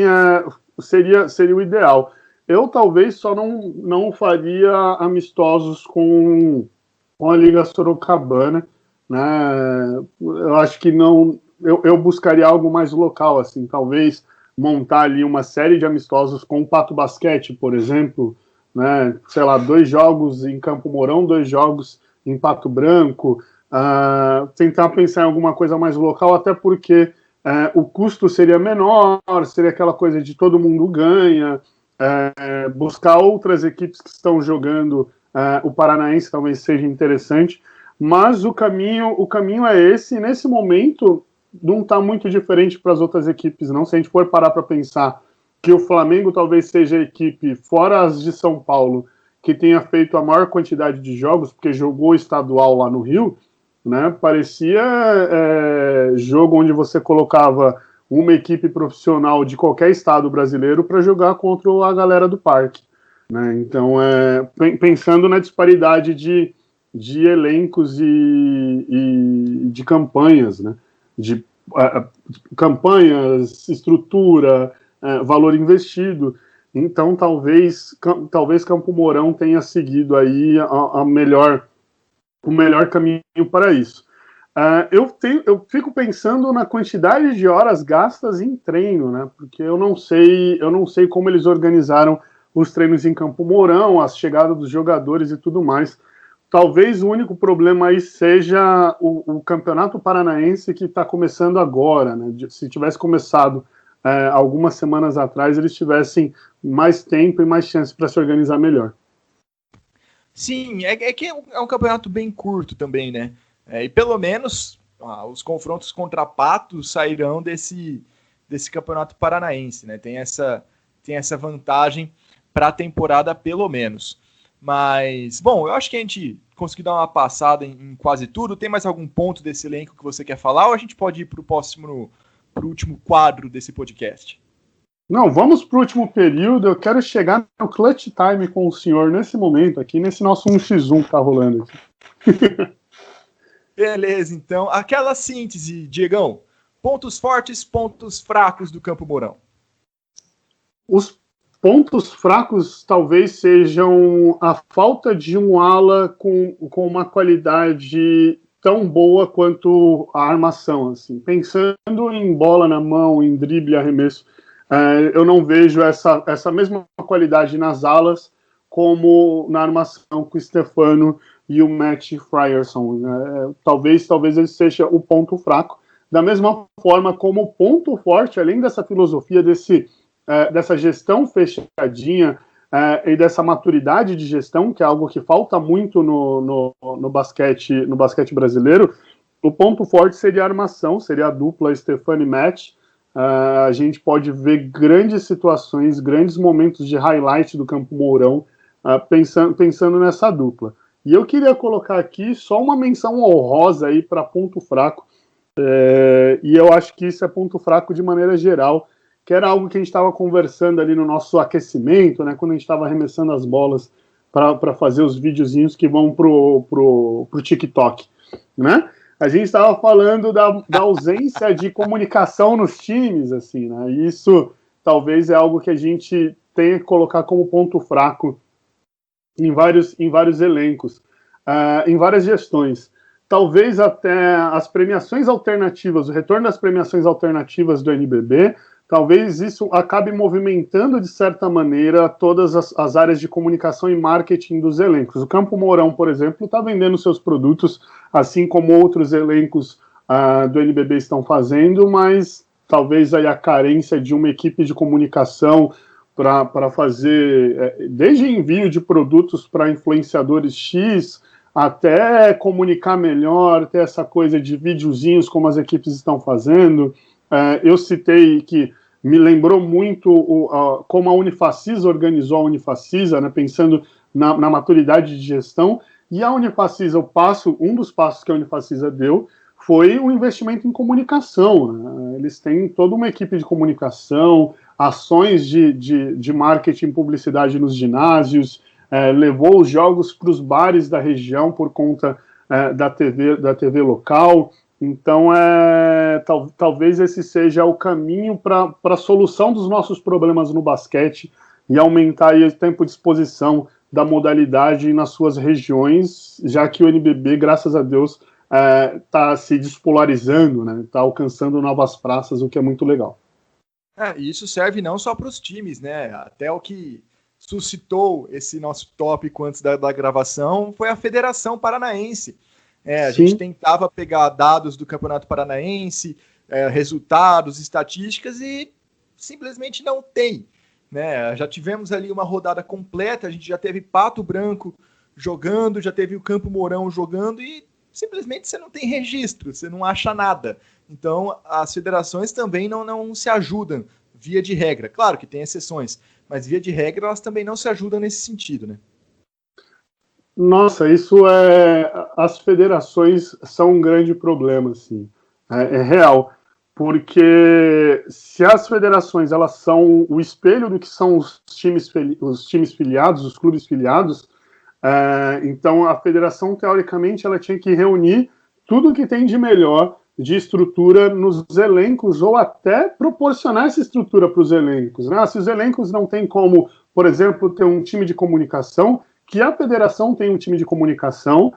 seria o ideal. Eu talvez só não faria amistosos com a Liga Sorocabana, né? Eu acho que não. Eu buscaria algo mais local, assim, talvez montar ali uma série de amistosos com o Pato Basquete, por exemplo, né? Sei lá, 2 jogos em Campo Mourão, 2 jogos em Pato Branco, tentar pensar em alguma coisa mais local, até porque o custo seria menor, seria aquela coisa de todo mundo ganha, buscar outras equipes que estão jogando o Paranaense talvez seja interessante, mas o caminho é esse, e nesse momento não está muito diferente para as outras equipes, não. Se a gente for parar para pensar que o Flamengo talvez seja a equipe, fora as de São Paulo, que tenha feito a maior quantidade de jogos, porque jogou estadual lá no Rio, né? Parecia jogo onde você colocava uma equipe profissional de qualquer estado brasileiro para jogar contra a galera do parque, né? Então, pensando na disparidade de elencos e de campanhas, né? De campanhas, estrutura, valor investido. Então, talvez Campo Mourão tenha seguido aí o melhor caminho para isso. Eu fico pensando na quantidade de horas gastas em treino, né? Porque eu não sei como eles organizaram os treinos em Campo Mourão, a chegada dos jogadores e tudo mais. Talvez o único problema aí seja o Campeonato Paranaense, que está começando agora, né? Se tivesse começado algumas semanas atrás, eles tivessem mais tempo e mais chance para se organizar melhor. Sim, é que é um campeonato bem curto também, né? E pelo menos os confrontos contra Pato sairão desse Campeonato Paranaense, né? Tem essa vantagem para a temporada, pelo menos. Mas, bom, eu acho que a gente conseguiu dar uma passada em quase tudo. Tem mais algum ponto desse elenco que você quer falar, ou a gente pode ir para o último quadro desse podcast? Não, vamos para o último período. Eu quero chegar no clutch time com o senhor nesse momento aqui, nesse nosso 1x1 que tá rolando aqui. Beleza, então, aquela síntese, Diegão. Pontos fortes, pontos fracos do Campo Mourão. Os pontos fracos talvez sejam a falta de um ala com uma qualidade tão boa quanto a armação. Assim. Pensando em bola na mão, em drible, arremesso, eu não vejo essa mesma qualidade nas alas como na armação com o Stefano e o Matt Frierson. Talvez ele seja o ponto fraco. Da mesma forma como o ponto forte, além dessa filosofia dessa gestão fechadinha e dessa maturidade de gestão, que é algo que falta muito no basquete brasileiro, o ponto forte seria a armação, seria a dupla Stefano e Matt. A gente pode ver grandes situações, grandes momentos de highlight do Campo Mourão, pensando nessa dupla. E eu queria colocar aqui só uma menção honrosa aí para ponto fraco, e eu acho que isso é ponto fraco de maneira geral, que era algo que a gente estava conversando ali no nosso aquecimento, né, quando a gente estava arremessando as bolas para fazer os videozinhos que vão pro TikTok, né? A gente estava falando da ausência de comunicação nos times, assim, né? E isso talvez é algo que a gente tenha que colocar como ponto fraco em vários elencos, em várias gestões. Talvez até as premiações alternativas, o retorno das premiações alternativas do NBB, talvez isso acabe movimentando, de certa maneira, todas as áreas de comunicação e marketing dos elencos. O Campo Mourão, por exemplo, está vendendo seus produtos, assim como outros elencos do NBB estão fazendo, mas talvez aí a carência de uma equipe de comunicação para fazer, desde envio de produtos para influenciadores X, até comunicar melhor, ter essa coisa de videozinhos como as equipes estão fazendo. Eu citei que me lembrou muito como a Unifacisa organizou a Unifacisa, né, pensando na maturidade de gestão, e a Unifacisa, um dos passos que a Unifacisa deu foi o investimento em comunicação. Né? Eles têm toda uma equipe de comunicação, ações de marketing e publicidade nos ginásios, levou os jogos para os bares da região por conta da TV local. Então, talvez esse seja o caminho para a solução dos nossos problemas no basquete e aumentar aí o tempo de exposição da modalidade nas suas regiões, já que o NBB, graças a Deus, está se despolarizando, né? Está alcançando novas praças, o que é muito legal. E isso serve não só para os times, né? Até o que suscitou esse nosso tópico antes da gravação foi a Federação Paranaense. A gente tentava pegar dados do Campeonato Paranaense, resultados, estatísticas, e simplesmente não tem. Né? Já tivemos ali uma rodada completa, a gente já teve Pato Branco jogando, já teve o Campo Mourão jogando, e simplesmente você não tem registro, você não acha nada. Então, as federações também não se ajudam, via de regra. Claro que tem exceções, mas via de regra elas também não se ajudam nesse sentido, né? Nossa, as federações são um grande problema, assim, é real, porque se as federações elas são o espelho do que são os times filiados, os clubes filiados, então a federação, teoricamente, ela tinha que reunir tudo que tem de melhor de estrutura nos elencos, ou até proporcionar essa estrutura para os elencos, né? Se os elencos não têm como, por exemplo, ter um time de comunicação, que a federação tem um time de comunicação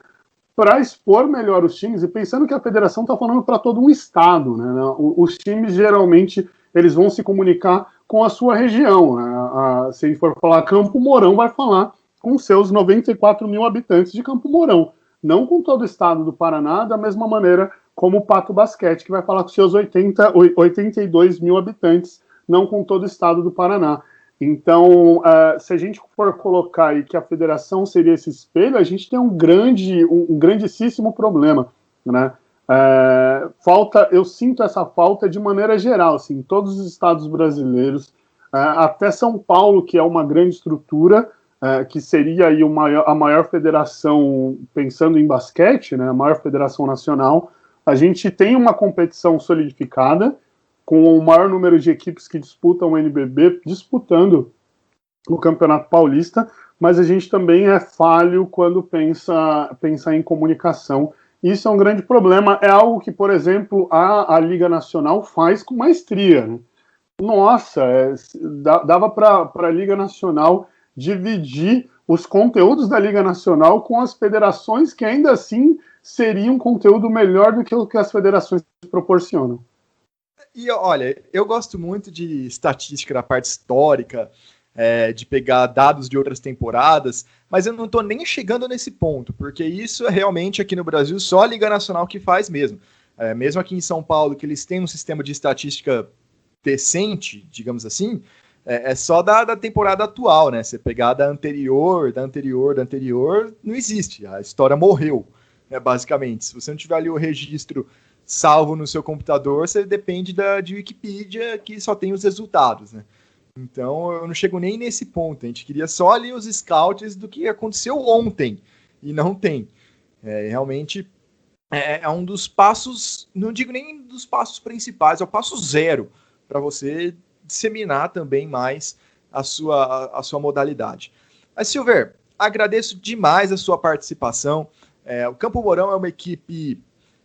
para expor melhor os times, e pensando que a federação está falando para todo um estado, né? Os times, geralmente, eles vão se comunicar com a sua região, né? Se a gente for falar Campo Mourão, vai falar com seus 94 mil habitantes de Campo Mourão, não com todo o estado do Paraná, da mesma maneira como o Pato Basquete, que vai falar com seus 82 mil habitantes, não com todo o estado do Paraná. Então, se a gente for colocar aí que a federação seria esse espelho, a gente tem um grandíssimo problema, né? Eu sinto essa falta de maneira geral, assim, em todos os estados brasileiros, até São Paulo, que é uma grande estrutura, que seria aí a maior federação, pensando em basquete, né, a maior federação nacional. A gente tem uma competição solidificada, com o maior número de equipes que disputam o NBB, disputando o Campeonato Paulista, mas a gente também é falho quando pensa em comunicação, isso é um grande problema. É algo que, por exemplo, a Liga Nacional faz com maestria, né? Nossa, dava para a Liga Nacional dividir os conteúdos da Liga Nacional com as federações que ainda assim seriam um conteúdo melhor do que o que as federações proporcionam. E olha, eu gosto muito de estatística na parte histórica, de pegar dados de outras temporadas, mas eu não estou nem chegando nesse ponto, porque isso é realmente aqui no Brasil só a Liga Nacional que faz mesmo. Mesmo aqui em São Paulo, que eles têm um sistema de estatística decente, digamos assim, é só da temporada atual, né? Você pegar da anterior, não existe. A história morreu, né, basicamente. Se você não tiver ali o registro salvo no seu computador, você depende de Wikipedia, que só tem os resultados, né? Então, eu não chego nem nesse ponto. A gente queria só ali os scouts do que aconteceu ontem, e não tem. Realmente, é um dos passos, não digo nem dos passos principais, é o passo zero para você disseminar também mais a sua modalidade. Mas, Silver, agradeço demais a sua participação. O Campo Mourão é uma equipe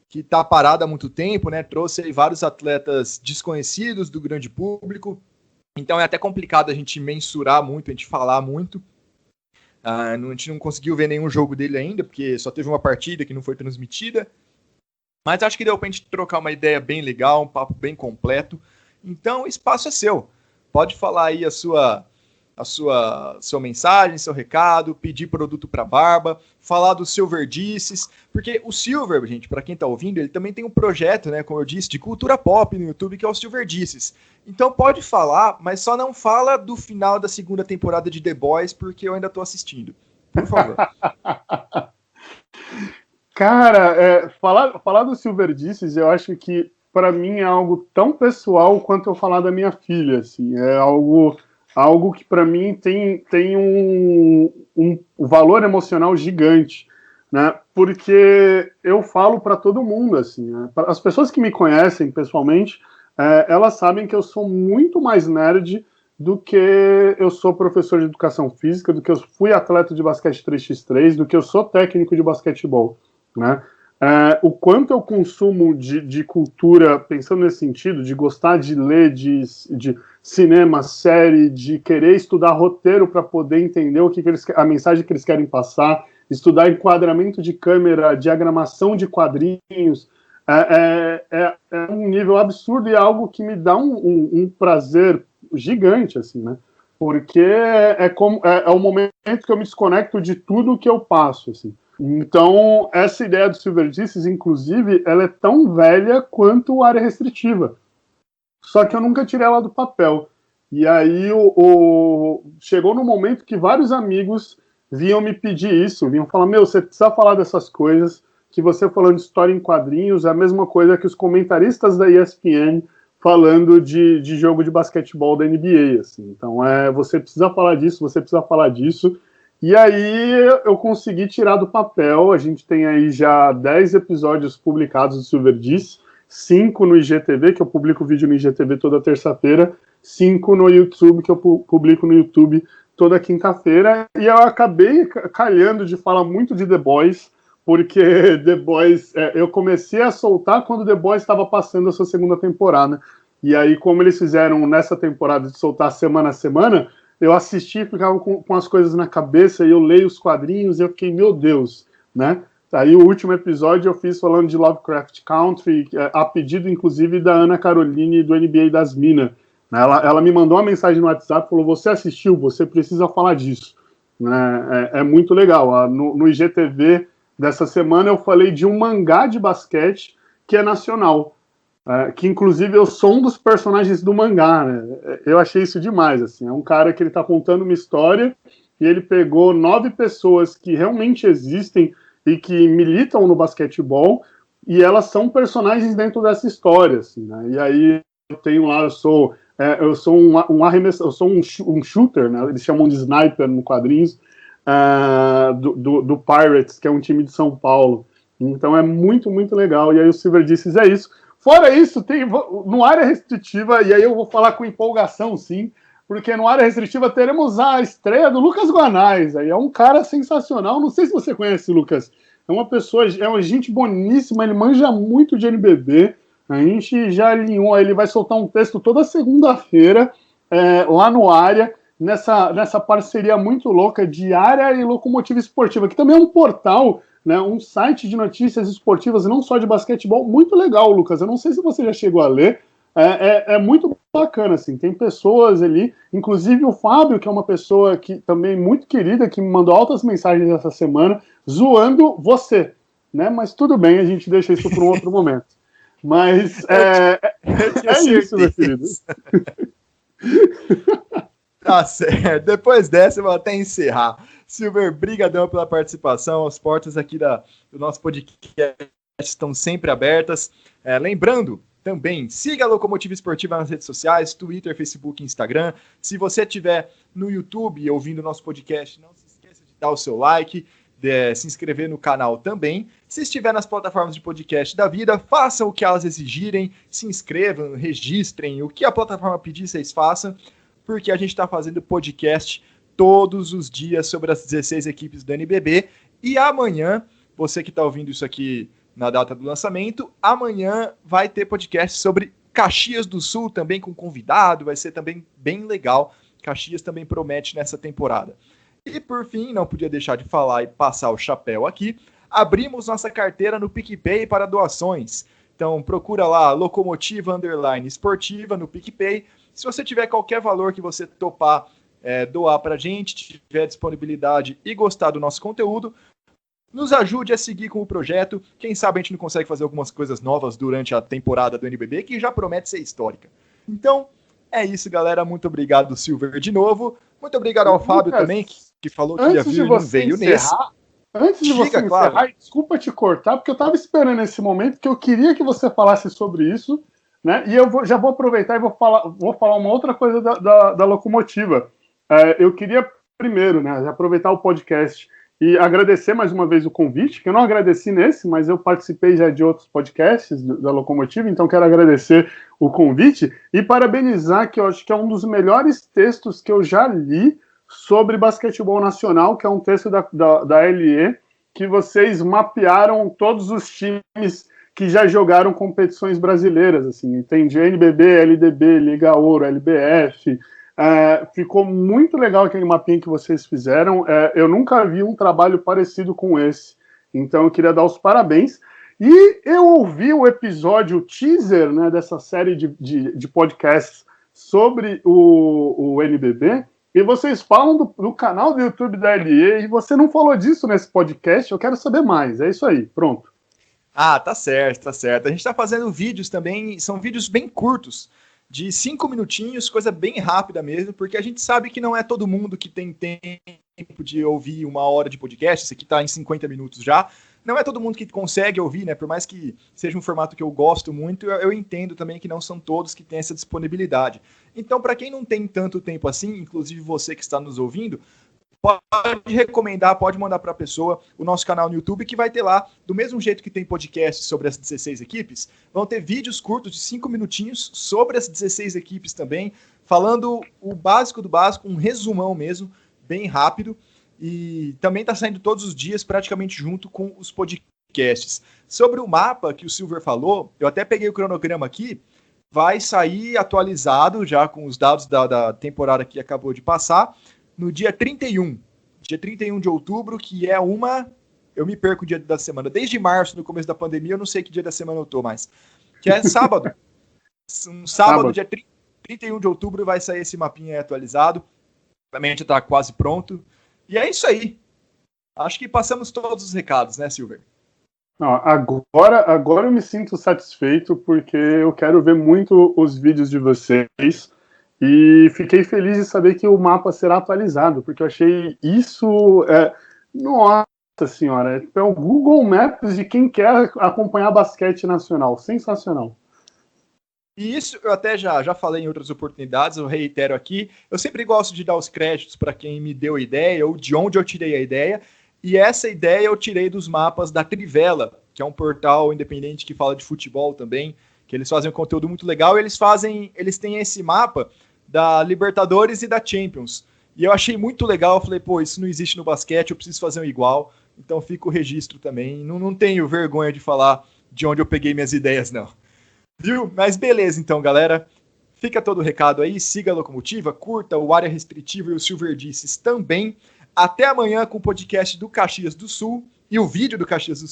que está parada há muito tempo, né? Trouxe aí vários atletas desconhecidos do grande público, então é até complicado a gente mensurar muito, a gente falar muito. A gente não conseguiu ver nenhum jogo dele ainda, porque só teve uma partida que não foi transmitida, mas acho que deu para a gente trocar uma ideia bem legal, um papo bem completo. Então, o espaço é seu. Pode falar aí a sua mensagem, seu recado, pedir produto para barba, falar do Silverdices, porque o Silver, gente, para quem está ouvindo, ele também tem um projeto, né, como eu disse, de cultura pop no YouTube, que é o Silverdices. Então pode falar, mas só não fala do final da segunda temporada de The Boys, porque eu ainda estou assistindo. Por favor. Cara, falar do Silverdices, eu acho que para mim é algo tão pessoal quanto eu falar da minha filha, assim, é algo que para mim tem um valor emocional gigante, né? Porque eu falo para todo mundo, assim, né? As pessoas que me conhecem pessoalmente, elas sabem que eu sou muito mais nerd do que eu sou professor de educação física, do que eu fui atleta de basquete 3x3, do que eu sou técnico de basquetebol, né? O quanto eu consumo de cultura, pensando nesse sentido, de gostar de ler, de cinema, série, de querer estudar roteiro para poder entender a mensagem que eles querem passar, estudar enquadramento de câmera, diagramação de quadrinhos, é um nível absurdo e é algo que me dá um prazer gigante, assim, né? Porque é o momento que eu me desconecto de tudo que eu passo, assim. Então, essa ideia do Silverdices, inclusive, ela é tão velha quanto a área restritiva. Só que eu nunca tirei ela do papel. E aí chegou no momento que vários amigos vinham me pedir isso, vinham falar, você precisa falar dessas coisas, que você falando de história em quadrinhos é a mesma coisa que os comentaristas da ESPN falando de jogo de basquetebol da NBA, assim. Então, você precisa falar disso, você precisa falar disso. E aí eu consegui tirar do papel, a gente tem aí já 10 episódios publicados do Silverdices, 5 no IGTV, que eu publico vídeo no IGTV toda terça-feira, 5 no YouTube, que eu publico no YouTube toda quinta-feira, e eu acabei calhando de falar muito de The Boys, porque The Boys, eu comecei a soltar quando The Boys estava passando a sua segunda temporada, e aí como eles fizeram nessa temporada de soltar semana a semana, eu assisti, ficava com as coisas na cabeça, e eu leio os quadrinhos, e eu fiquei, meu Deus, né? Aí o último episódio eu fiz falando de Lovecraft Country, a pedido, inclusive, da Ana Caroline, do NBA das Minas. Ela me mandou uma mensagem no WhatsApp, falou, você assistiu, você precisa falar disso. Né? É muito legal. No IGTV dessa semana eu falei de um mangá de basquete que é nacional. Que inclusive eu sou um dos personagens do mangá, né? Eu achei isso demais, assim, é um cara que ele tá contando uma história e ele pegou 9 pessoas que realmente existem e que militam no basquetebol e elas são personagens dentro dessa história, assim, né? E aí eu tenho lá, eu sou um arremessador, eu sou um shooter, né? Eles chamam de sniper no quadrinhos, do Pirates, que é um time de São Paulo. Então é muito, muito legal. E aí o Silverdices é isso. Fora isso, tem no área restritiva, e aí eu vou falar com empolgação, sim, porque no área restritiva teremos a estreia do Lucas Guanais. Aí é um cara sensacional. Não sei se você conhece, Lucas. é uma pessoa, é uma gente boníssima, ele manja muito de NBB. A gente já alinhou, ele vai soltar um texto toda segunda-feira lá no Área, nessa parceria muito louca de Área e Locomotiva Esportiva, que também é um portal, né, um site de notícias esportivas, não só de basquetebol, muito legal, Lucas. Eu não sei se você já chegou a ler, é muito bacana, assim, tem pessoas ali, inclusive o Fábio, que é uma pessoa que também muito querida, que me mandou altas mensagens essa semana, zoando você, né, mas tudo bem, a gente deixa isso para um outro momento. Mas é isso, meu querido. Tá certo. Depois dessa, eu vou até encerrar. Silver, brigadão pela participação. As portas aqui do nosso podcast estão sempre abertas. Lembrando, também, siga a Locomotiva Esportiva nas redes sociais, Twitter, Facebook e Instagram. Se você estiver no YouTube ouvindo o nosso podcast, não se esqueça de dar o seu like, se inscrever no canal também. Se estiver nas plataformas de podcast da vida, façam o que elas exigirem, se inscrevam, registrem, o que a plataforma pedir, vocês façam, porque a gente está fazendo podcast todos os dias sobre as 16 equipes do NBB, e amanhã, você que está ouvindo isso aqui na data do lançamento, amanhã vai ter podcast sobre Caxias do Sul, também com convidado, vai ser também bem legal. Caxias também promete nessa temporada. E por fim, não podia deixar de falar e passar o chapéu aqui, abrimos nossa carteira no PicPay para doações. Então procura lá, Locomotiva _ Esportiva no PicPay. Se você tiver qualquer valor que você topar doar para a gente, tiver disponibilidade e gostar do nosso conteúdo, nos ajude a seguir com o projeto. Quem sabe a gente não consegue fazer algumas coisas novas durante a temporada do NBB, que já promete ser histórica. Então, é isso, galera. Muito obrigado, Silver, de novo. Muito obrigado ao Fábio também, que falou que ia vir e não veio nesse. Antes de você encerrar, desculpa te cortar, porque eu estava esperando esse momento, que eu queria que você falasse sobre isso, né? E já vou aproveitar e vou falar uma outra coisa da Locomotiva. Eu queria primeiro, né, aproveitar o podcast e agradecer mais uma vez o convite, que eu não agradeci nesse, mas eu participei já de outros podcasts da Locomotiva, então quero agradecer o convite e parabenizar, que eu acho que é um dos melhores textos que eu já li sobre basquetebol nacional, que é um texto da LE, que vocês mapearam todos os times que já jogaram competições brasileiras, assim, tem de NBB, LDB, Liga Ouro, LBF. Ficou muito legal aquele mapinha que vocês fizeram. Eu nunca vi um trabalho parecido com esse, então eu queria dar os parabéns. E eu ouvi o episódio teaser, né, dessa série de podcasts sobre o NBB, e vocês falam do canal do YouTube da LE, e você não falou disso nesse podcast. Eu quero saber mais. É isso aí, pronto. Ah, tá certo, tá certo. A gente tá fazendo vídeos também, são vídeos bem curtos, de 5 minutinhos, coisa bem rápida mesmo, porque a gente sabe que não é todo mundo que tem tempo de ouvir 1 hora de podcast, esse aqui tá em 50 minutos já, não é todo mundo que consegue ouvir, né, por mais que seja um formato que eu gosto muito, eu entendo também que não são todos que têm essa disponibilidade. Então, para quem não tem tanto tempo assim, inclusive você que está nos ouvindo, pode recomendar, pode mandar para a pessoa o nosso canal no YouTube, que vai ter lá, do mesmo jeito que tem podcast sobre as 16 equipes, vão ter vídeos curtos de 5 minutinhos sobre as 16 equipes também, falando o básico do básico, um resumão mesmo, bem rápido, e também está saindo todos os dias, praticamente junto com os podcasts. Sobre o mapa que o Silver falou, eu até peguei o cronograma aqui, vai sair atualizado já com os dados da temporada que acabou de passar, no dia 31 de outubro, que é eu me perco o dia da semana, desde março, no começo da pandemia, eu não sei que dia da semana eu tô mais, que é sábado, um sábado, dia 31 de outubro, vai sair esse mapinha atualizado, também a gente tá quase pronto, e é isso aí, acho que passamos todos os recados, né, Silver? Não, agora eu me sinto satisfeito, porque eu quero ver muito os vídeos de vocês. E fiquei feliz de saber que o mapa será atualizado, porque eu achei isso... nossa senhora, é o Google Maps de quem quer acompanhar basquete nacional. Sensacional. E isso eu até já falei em outras oportunidades, eu reitero aqui. Eu sempre gosto de dar os créditos para quem me deu a ideia, ou de onde eu tirei a ideia. E essa ideia eu tirei dos mapas da Trivela, que é um portal independente que fala de futebol também, que eles fazem um conteúdo muito legal, e eles têm esse mapa da Libertadores e da Champions. E eu achei muito legal, eu falei, pô, isso não existe no basquete, eu preciso fazer um igual. Então fica o registro também. Não tenho vergonha de falar de onde eu peguei minhas ideias, não. Viu? Mas beleza, então, galera. Fica todo o recado aí. Siga a Locomotiva, curta o Área Restritiva e o Silverdices também. Até amanhã com o podcast do Caxias do Sul e o vídeo do Caxias do Sul.